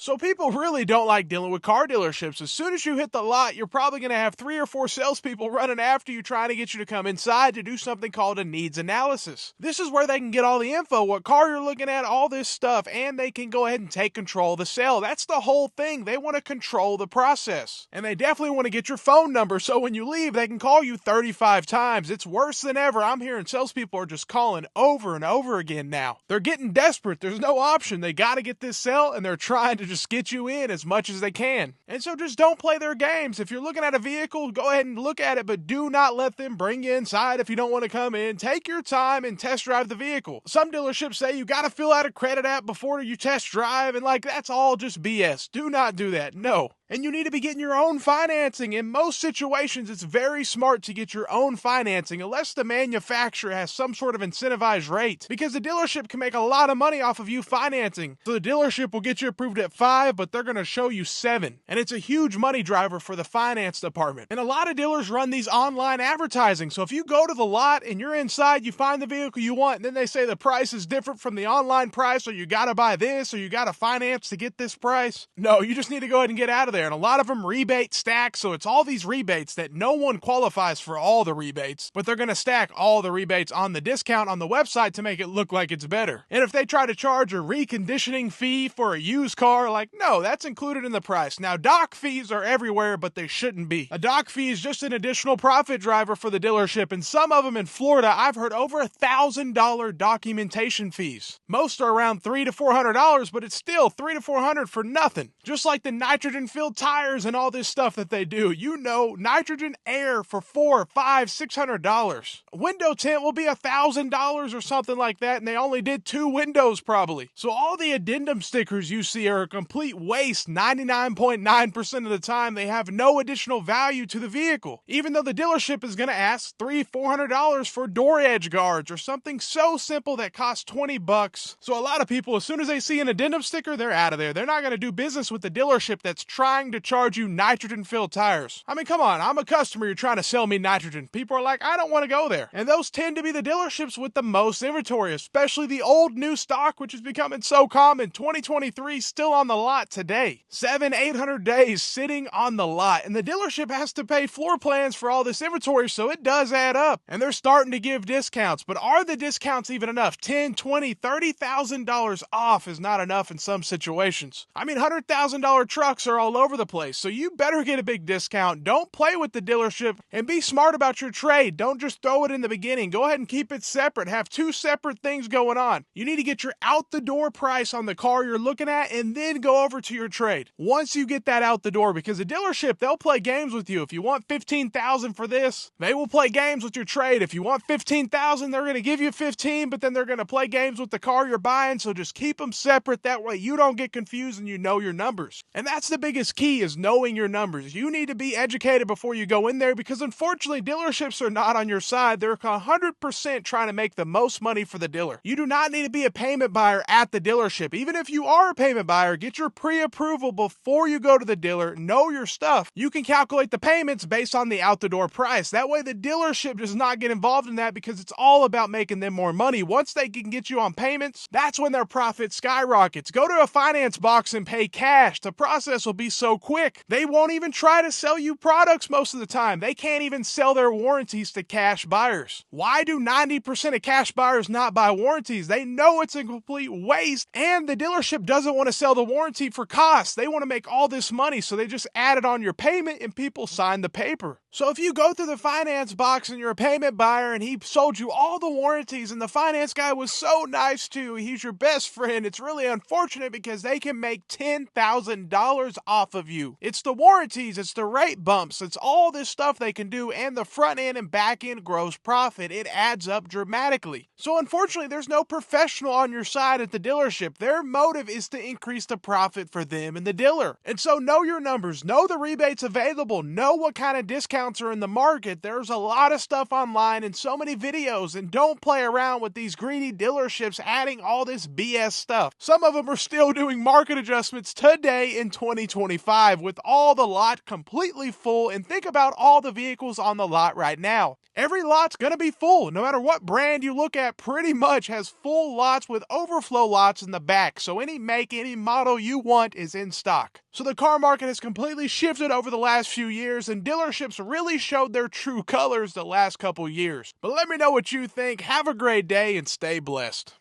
So people really don't like dealing with car dealerships. As soon as you hit the lot, you're probably going to have 3 or 4 salespeople running after you trying to get you to come inside to do something called a needs analysis. This is where they can get all the info, what car you're looking at, all this stuff, and they can go ahead and take control of the sale. That's the whole thing. They want to control the process. And they definitely want to get your phone number so when you leave, they can call you 35 times. It's worse than ever. I'm hearing salespeople are just calling over and over again now. They're getting desperate. There's no option. They got to get this sale, and they're trying to just get you in as much as they can. And so just don't play their games. If you're looking at a vehicle, go ahead and look at it, but do not let them bring you inside if you don't want to come in. Take your time and test drive the vehicle. Some dealerships say you got to fill out a credit app before you test drive, and that's all just BS. Do not do that. No. And you need to be getting your own financing. In most situations, it's very smart to get your own financing unless the manufacturer has some sort of incentivized rate, because the dealership can make a lot of money off of you financing. So the dealership will get you approved at 5, but they're going to show you 7. And it's a huge money driver for the finance department. And a lot of dealers run these online advertising. So if you go to the lot and you're inside, you find the vehicle you want, and then they say the price is different from the online price, or you got to buy this, or you got to finance to get this price. No, you just need to go ahead and get out of there. And a lot of them rebate stack, so it's all these rebates that no one qualifies for all the rebates, but they're going to stack all the rebates on the discount on the website to make it look like it's better. And if they try to charge a reconditioning fee for a used car, no, that's included in the price. Now, dock fees are everywhere, but they shouldn't be. A dock fee is just an additional profit driver for the dealership, and some of them in Florida, I've heard over $1,000 documentation fees. Most are around $300 to $400, but it's still $300 to $400 for nothing. Just like the nitrogen-filled tires and all this stuff that they do. Nitrogen air for $400, $500, $600. A window tint will be $1,000 or something like that, and they only did 2 windows probably. So all the addendum stickers you see are a complete waste. 99.9% of the time, they have no additional value to the vehicle, even though the dealership is going to ask $300, $400 for door edge guards or something so simple that costs $20. So a lot of people, as soon as they see an addendum sticker, they're out of there. They're not going to do business with the dealership that's trying to charge you nitrogen-filled tires. I mean, come on, I'm a customer, you're trying to sell me nitrogen. People are like, I don't want to go there. And those tend to be the dealerships with the most inventory, especially the old new stock, which is becoming so common. 2023 still on the lot today. 700-800 days sitting on the lot. And the dealership has to pay floor plans for all this inventory, so it does add up. And they're starting to give discounts. But are the discounts even enough? $10,000, $20,000, $30,000 off is not enough in some situations. I mean, $100,000 trucks are all over the place, so you better get a big discount. Don't play with the dealership, and be smart about your trade. Don't just throw it in the beginning. Go ahead and keep it separate. Have 2 separate things going on. You need to get your out-the-door price on the car you're looking at, and then go over to your trade. Once you get that out the door, because the dealership, they'll play games with you. If you want $15,000 for this, they will play games with your trade. If you want $15,000, they're going to give you $15,000, but then they're going to play games with the car you're buying, so just keep them separate. That way you don't get confused and you know your numbers. And that's the biggest key, is knowing your numbers. You need to be educated before you go in there, because unfortunately dealerships are not on your side. They're 100% trying to make the most money for the dealer. You do not need to be a payment buyer at the dealership. Even if you are a payment buyer, get your pre-approval before you go to the dealer. Know your stuff. You can calculate the payments based on the out-the-door price. That way the dealership does not get involved in that, because it's all about making them more money. Once they can get you on payments, that's when their profit skyrockets. Go to a finance box and pay cash. The process will be so quick. They won't even try to sell you products most of the time. They can't even sell their warranties to cash buyers. Why do 90% of cash buyers not buy warranties? They know it's a complete waste, and the dealership doesn't want to sell the warranty for cost. They want to make all this money, so they just add it on your payment and people sign the paper. So if you go through the finance box and you're a payment buyer and he sold you all the warranties and the finance guy was so nice to you, he's your best friend, it's really unfortunate because they can make $10,000 off of you. It's the warranties, it's the rate bumps, it's all this stuff they can do, and the front end and back end gross profit. It adds up dramatically. So unfortunately, there's no professional on your side at the dealership. Their motive is to increase the profit for them and the dealer. And so know your numbers, know the rebates available, know what kind of discounts are in the market. There's a lot of stuff online and so many videos, and don't play around with these greedy dealerships adding all this BS stuff. Some of them are still doing market adjustments today in 2024. 2025 with all the lot completely full, and think about all the vehicles on the lot right now. Every lot's gonna be full. No matter what brand you look at, pretty much has full lots with overflow lots in the back. So any make, any model you want is in stock. So the car market has completely shifted over the last few years, and dealerships really showed their true colors the last couple years. But let me know what you think. Have a great day and stay blessed.